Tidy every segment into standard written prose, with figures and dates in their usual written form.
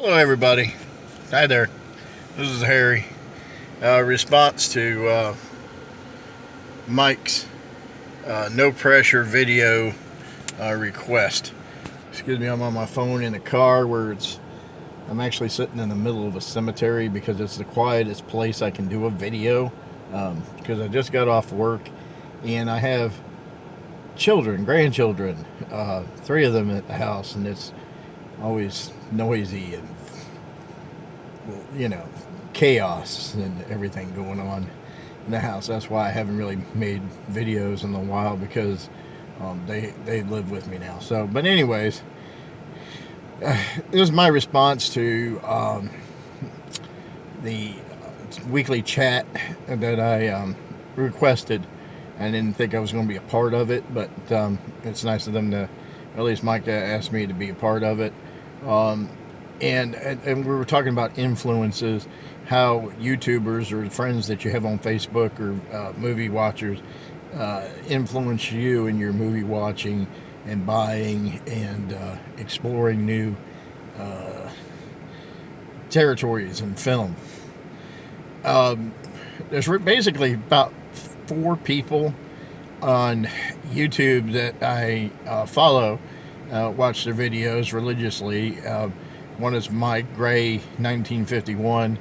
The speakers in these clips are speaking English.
Hello, everybody. Hi there. This is Harry. Response to Mike's no pressure video request. Excuse me, I'm on my phone in a car where I'm actually sitting in the middle of a cemetery because it's the quietest place I can do a video. Because I just got off work and I have grandchildren, 3 of them at the house, and it's always noisy and chaos and everything going on in the house. That's why I haven't really made videos in a while, because they live with me now. So, but anyways, this is my response to the weekly chat that I requested. I didn't think I was going to be a part of it, but it's nice of them to, at least Mike asked me to be a part of it. And we were talking about influences, how YouTubers or friends that you have on Facebook or movie watchers influence you in your movie watching and buying and exploring new territories in film. There's basically about 4 people on YouTube that I follow, watch their videos religiously. One is Mike Gray, 1951.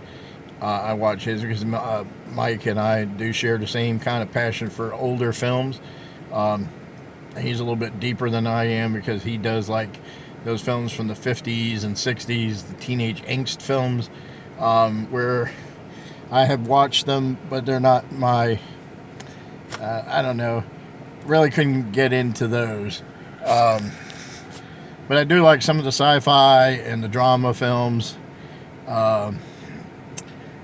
I watch his because Mike and I do share the same kind of passion for older films. He's a little bit deeper than I am because he does like those films from the 50s and 60s, the teenage angst films, where I have watched them, but they're not my, I don't know, really couldn't get into those. But I do like some of the sci-fi and the drama films,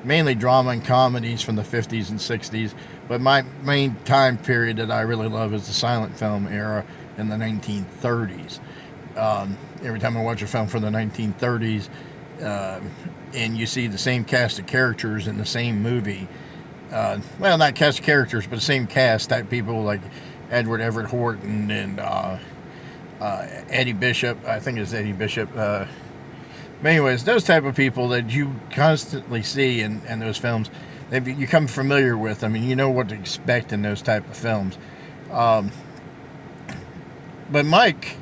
mainly drama and comedies from the 50s and 60s. But my main time period that I really love is the silent film era in the 1930s. Every time I watch a film from the 1930s, and you see the same cast of characters in the same movie, well, not cast of characters, but the same cast type people like Edward Everett Horton and Eddie Bishop. I think it's Eddie Bishop. But anyways, those type of people that you constantly see in those films, you become familiar with. I mean, you know what to expect in those type of films. But Mike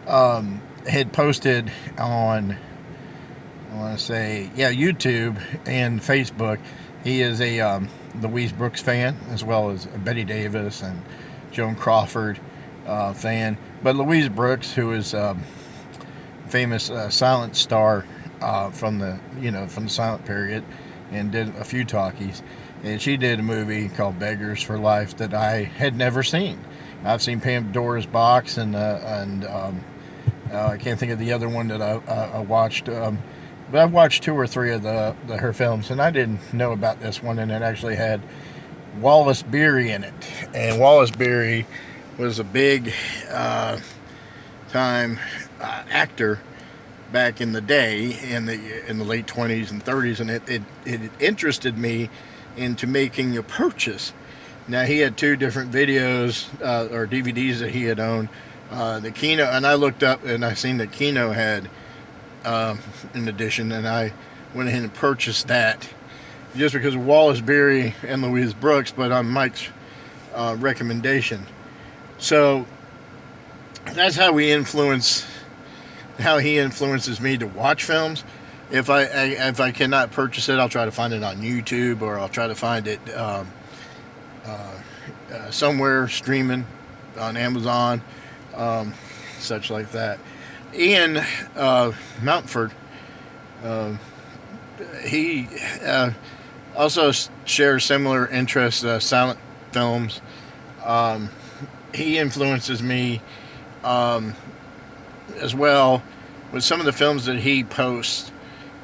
had posted on, I want to say, YouTube and Facebook. He is a Louise Brooks fan, as well as Betty Davis and Joan Crawford fan. But Louise Brooks, who is famous silent star from the silent period, and did a few talkies, and she did a movie called Beggars for Life that I had never seen. I've seen Pandora's Box and I can't think of the other one that I watched. But I've watched 2 or 3 of her films, and I didn't know about this one, and it actually had Wallace Beery in it. And Wallace Beery was a big time actor back in the day, in the late 20s and 30s, and it interested me into making a purchase. Now, he had 2 different videos or DVDs that he had owned. The Kino, and I looked up and I seen that Kino had an edition, and I went ahead and purchased that just because of Wallace Beery and Louise Brooks, but on Mike's recommendation. So that's how he influences me to watch films. If I cannot purchase it, I'll try to find it on YouTube, or I'll try to find it somewhere streaming on Amazon, such like that. Ian Mountford, he also shares similar interests, silent films. He influences me as well with some of the films that he posts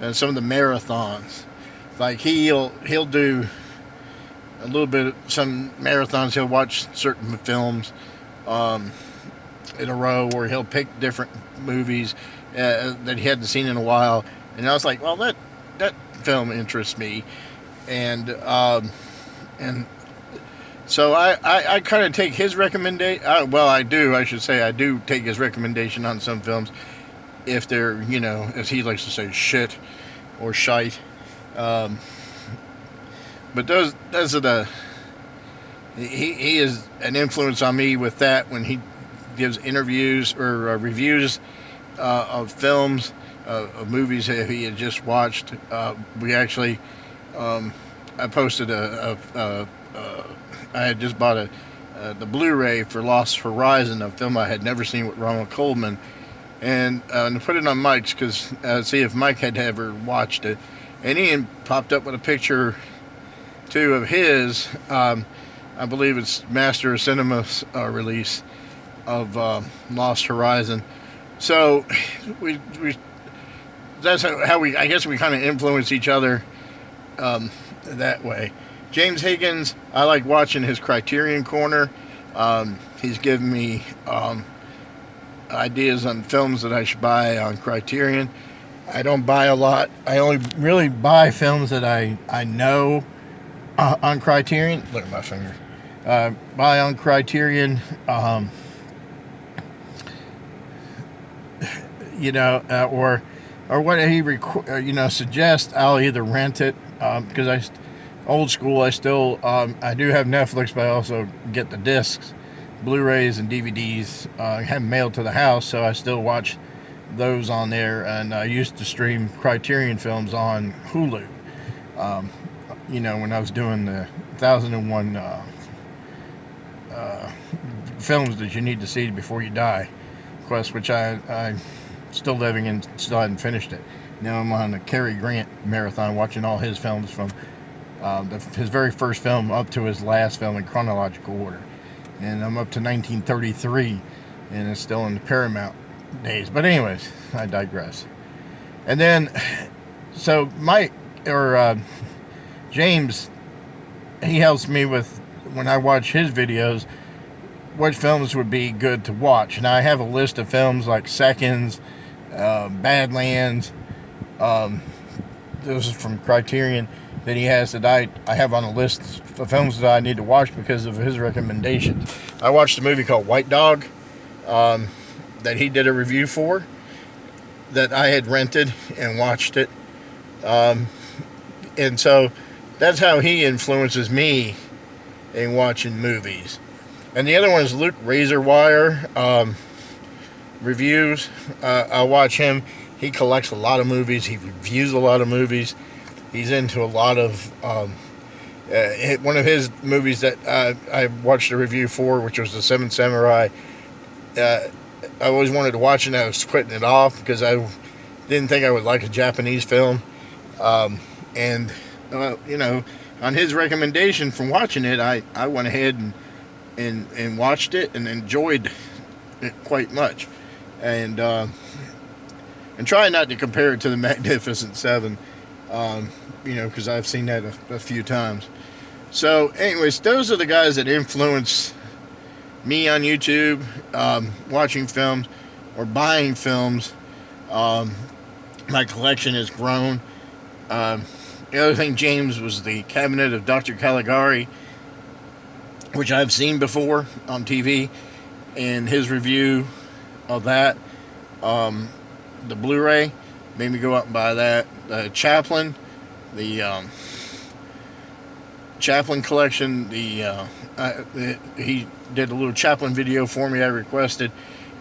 and some of the marathons. Like he'll do a little bit of some marathons. He'll watch certain films in a row, or he'll pick different movies that he hadn't seen in a while. And I was like, well, that film interests me, and so I kind of take his recommendation. I do take his recommendation on some films, if they're, as he likes to say, shit or shite. Um, but those are the he is an influence on me with that when he gives interviews or reviews of films, of movies that he had just watched. We actually, I posted I had just bought the Blu-ray for Lost Horizon, a film I had never seen with Ronald Coleman, and to put it on Mike's because see if Mike had ever watched it, and Ian popped up with a picture too of his. I believe it's Master of Cinema's release of Lost Horizon. So we that's how we, I guess we kind of influence each other that way. James Higgins, I like watching his Criterion Corner. He's given me ideas on films that I should buy on Criterion. I don't buy a lot. I only really buy films that I know on Criterion. Look at my finger. Buy on Criterion. Or what he suggests. I'll either rent it because old school. I still I do have Netflix, but I also get the discs, Blu-rays, and DVDs. I have them mailed to the house, so I still watch those on there. And I used to stream Criterion films on Hulu. When I was doing the 1001 films that you need to see before you die quest, which I'm still living and still hadn't finished it. Now I'm on the Cary Grant marathon, watching all his films from his very first film up to his last film in chronological order. And I'm up to 1933, and it's still in the Paramount days. But anyways, I digress. And then, so James, he helps me with, when I watch his videos, what films would be good to watch. And I have a list of films like Seconds, Badlands, those are from Criterion, that he has that I have on a list of films that I need to watch because of his recommendations. I watched a movie called White Dog that he did a review for, that I had rented and watched it. And so that's how he influences me in watching movies. And the other one is Luke Razorwire reviews. I watch him. He collects a lot of movies. He reviews a lot of movies. He's into a lot of one of his movies that I watched a review for, which was The Seven Samurai. I always wanted to watch it, and I was quitting it off because I didn't think I would like a Japanese film. On his recommendation from watching it, I went ahead and watched it and enjoyed it quite much. And try not to compare it to the Magnificent Seven, because I've seen that a few times. So, anyways, those are the guys that influence me on YouTube, watching films or buying films. My collection has grown. The other thing, James, was the Cabinet of Dr. Caligari, which I've seen before on TV, and his review of that, the Blu-ray, made me go out and buy that. Chaplin, the Chaplin collection, he did a little Chaplin video for me I requested,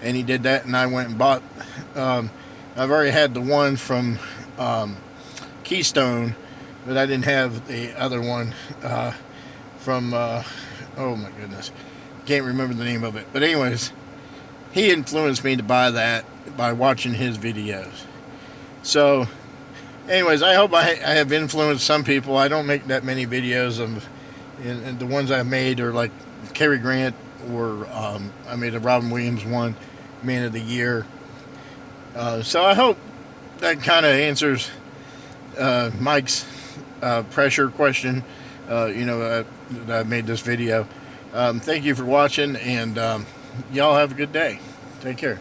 and he did that, and I went and bought, I've already had the one from Keystone, but I didn't have the other one from, oh my goodness, can't remember the name of it. But anyways, he influenced me to buy that by watching his videos. So, anyways, I hope I have influenced some people. I don't make that many videos of, and the ones I've made are like Cary Grant, or I made a Robin Williams one, Man of the Year. So I hope that kind of answers Mike's pressure question. That I made this video. Thank you for watching, and y'all have a good day. Take care.